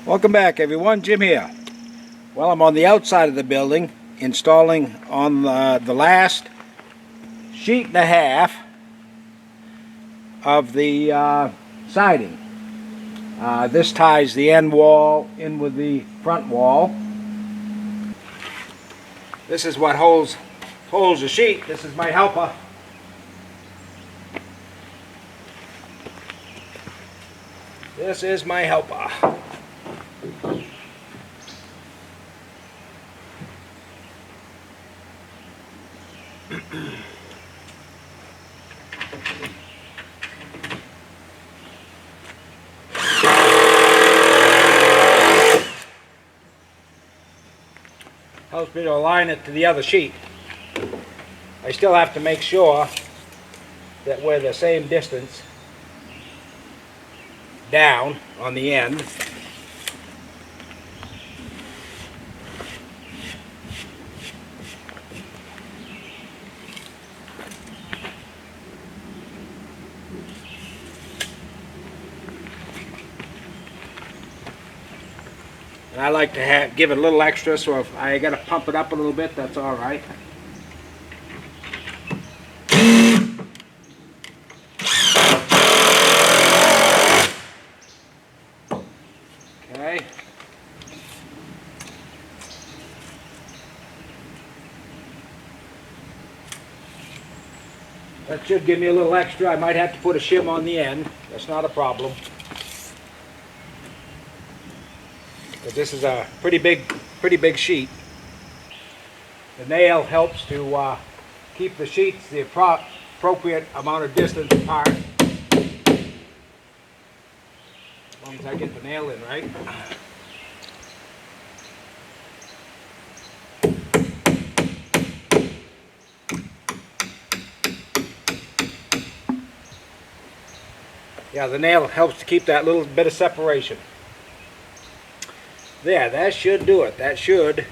Welcome back, everyone. Jim here. Well, I'm on the outside of the building installing on the last sheet and a half of the siding. This ties the end wall in with the front wall. This is what holds the sheet. This is my helper. This is my helper. Helps me to align it to the other sheet. I still have to make sure that we're the same distance down on the end. And I like to give it a little extra, so if I got to pump it up a little bit, that's all right. Okay. That should give me a little extra. I might have to put a shim on the end. That's not a problem. But this is a pretty big sheet. The nail helps to keep the sheets the appropriate amount of distance apart. As long as I get the nail in right. Yeah, the nail helps to keep that little bit of separation. There, that should do it. That should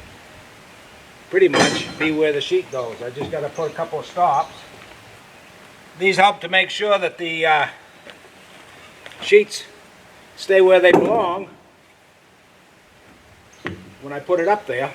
pretty much be where the sheet goes. I just got to put a couple of stops. These help to make sure that the sheets stay where they belong when I put it up there.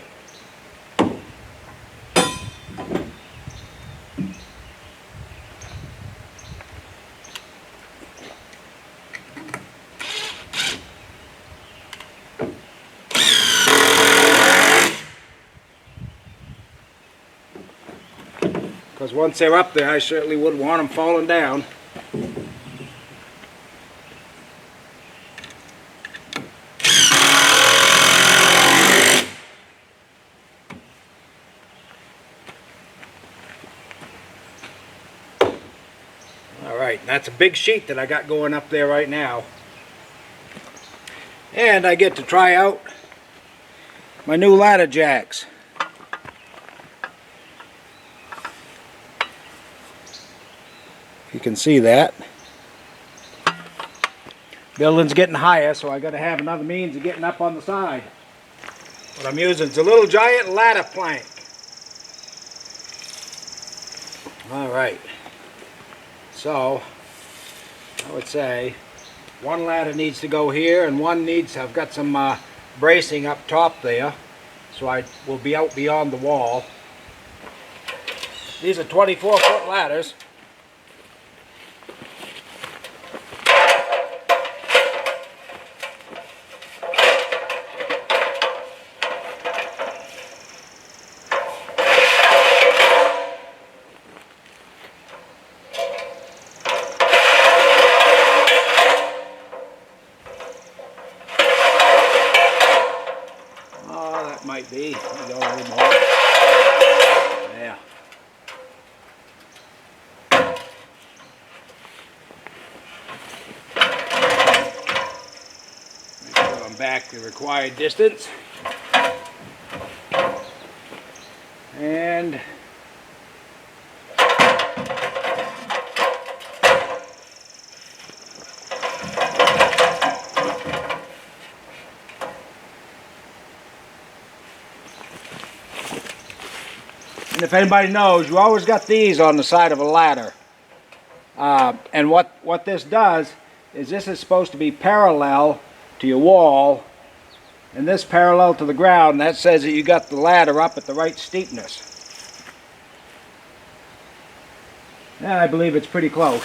Because once they're up there, I certainly wouldn't want them falling down. Alright, that's a big sheet that I got going up there right now. And I get to try out my new ladder jacks. You can see that. Building's getting higher, so I got to have another means of getting up on the side. What I'm using is a little giant ladder plank. Alright. So, I would say one ladder needs to go here and one needs, I've got some bracing up top there, so I will be out beyond the wall. These are 24-foot ladders. Might be. Go a little more. Yeah. Make sure I'm back the required distance. And if anybody knows, you always got these on the side of a ladder. And what this does is this is supposed to be parallel to your wall and this parallel to the ground. That says that you got the ladder up at the right steepness. And I believe it's pretty close.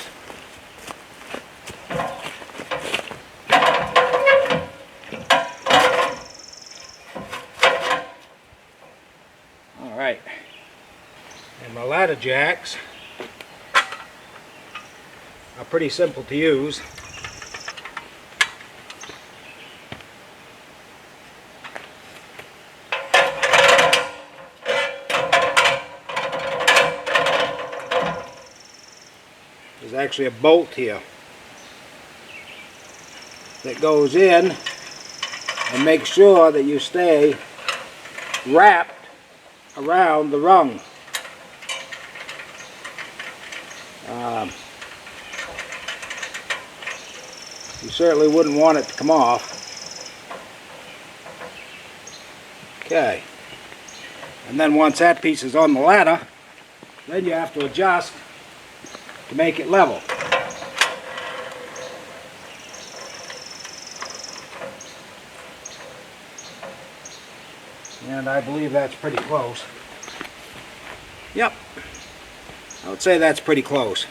All right. And my ladder jacks are pretty simple to use. There's actually a bolt here that goes in and makes sure that you stay wrapped around the rung. You certainly wouldn't want it to come off. Okay. And then once that piece is on the ladder, then you have to adjust to make it level. And I believe that's pretty close. Yep. I would say that's pretty close.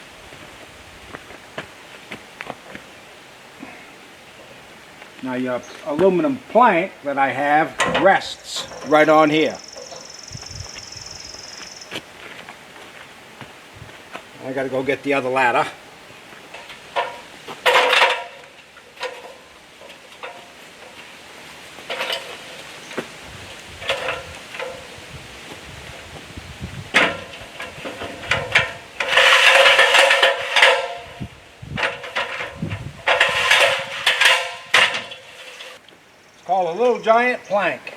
Now your aluminum plank that I have rests right on here. I gotta go get the other ladder. It's called a little giant plank.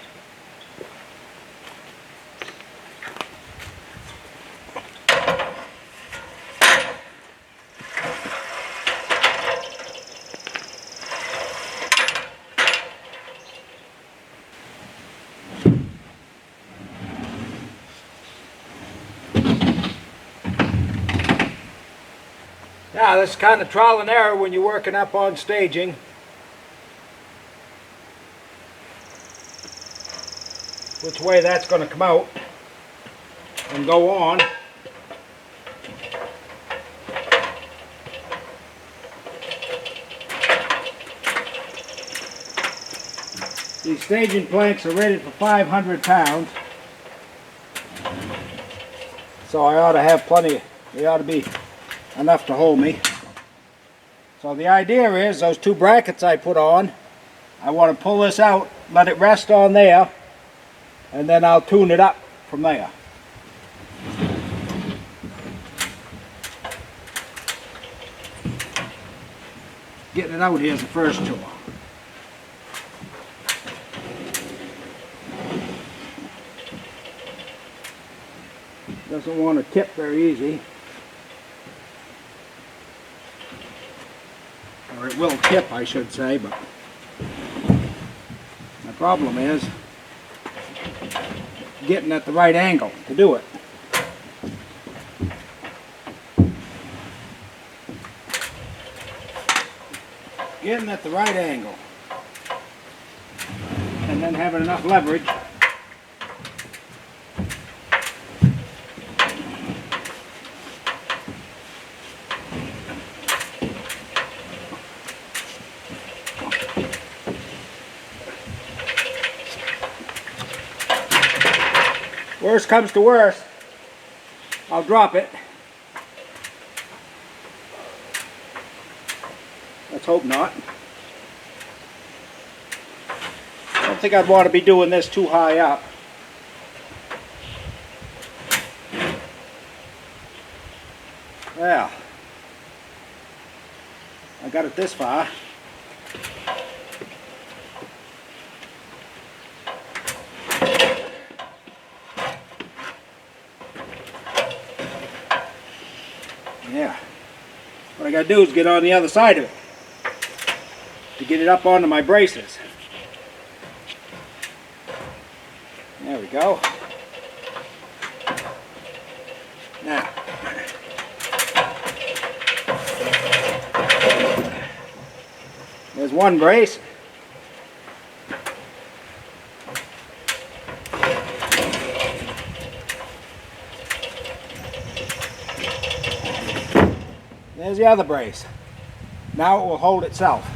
Now, this is kind of trial and error when you're working up on staging. Which way that's going to come out and go on. These staging planks are rated for 500 pounds. So I ought to have plenty, they ought to be enough to hold me. So the idea is those two brackets I put on, I want to pull this out, let it rest on there, and then I'll tune it up from there. Getting it out here is the first tool. Doesn't want to tip very easy. Or it will tip, I should say, but the problem is getting at the right angle to do it. Getting at the right angle and then having enough leverage worst comes to worst, I'll drop it. Let's hope not. I don't think I'd want to be doing this too high up. Well, I got it this far. Yeah. What I got to do is get on the other side of it to get it up onto my braces. There we go. Now, there's one brace. There's the other brace. Now it will hold itself.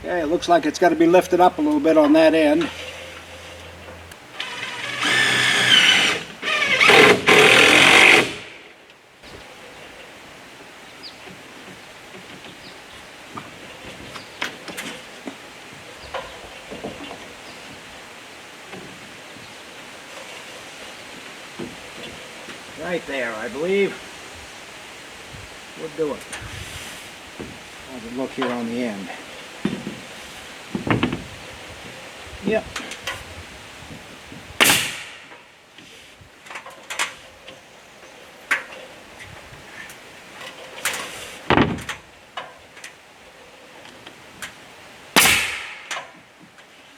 Okay, it looks like it's got to be lifted up a little bit on that end. Right there, I believe. We'll do it. How's it look here on the end? Yep.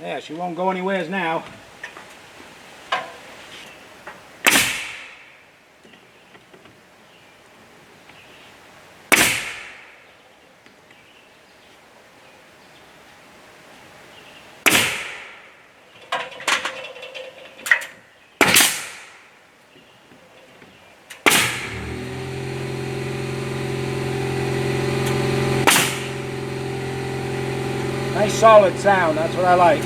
Yeah, she won't go anywheres now. Nice solid sound, that's what I like.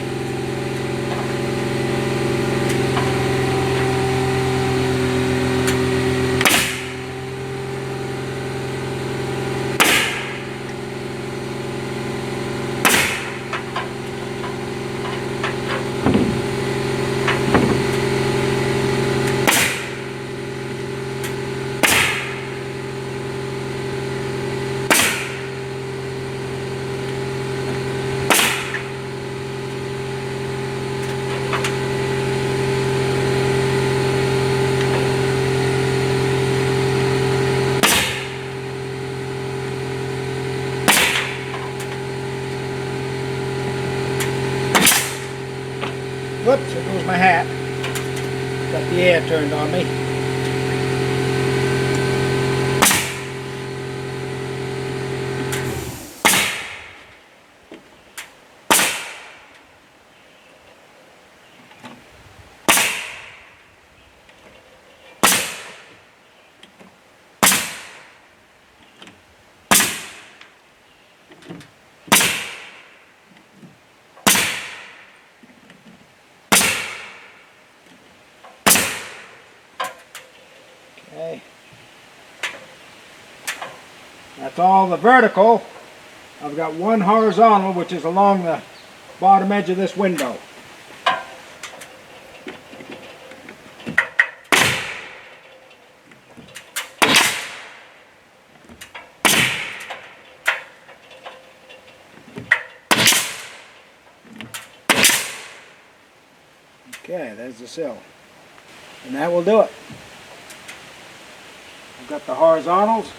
Whoops, there goes my hat. Got the air turned on me. Okay. That's all the vertical. I've got one horizontal, which is along the bottom edge of this window. Okay, there's the sill. And that will do it. I've got the horizontals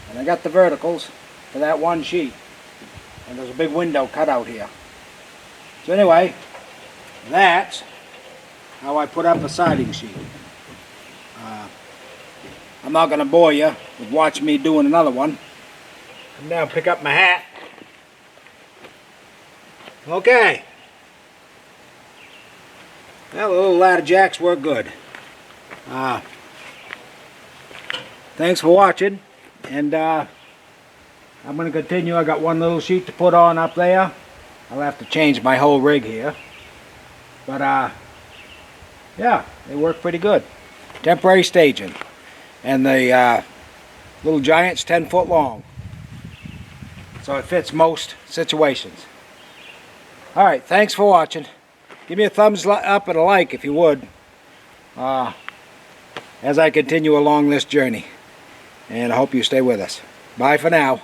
and I got the verticals for that one sheet. And there's a big window cut out here. So anyway, that's how I put up a siding sheet. I'm not going to bore you with watching me doing another one. Come down, pick up my hat. Okay. Well, the little ladder jacks work good. Thanks for watching, and I'm going to continue. I got one little sheet to put on up there. I'll have to change my whole rig here. But yeah, they work pretty good. Temporary staging. And the little giant's 10 foot long. So it fits most situations. Alright, thanks for watching. Give me a thumbs up and a like if you would. As I continue along this journey. And I hope you stay with us. Bye for now.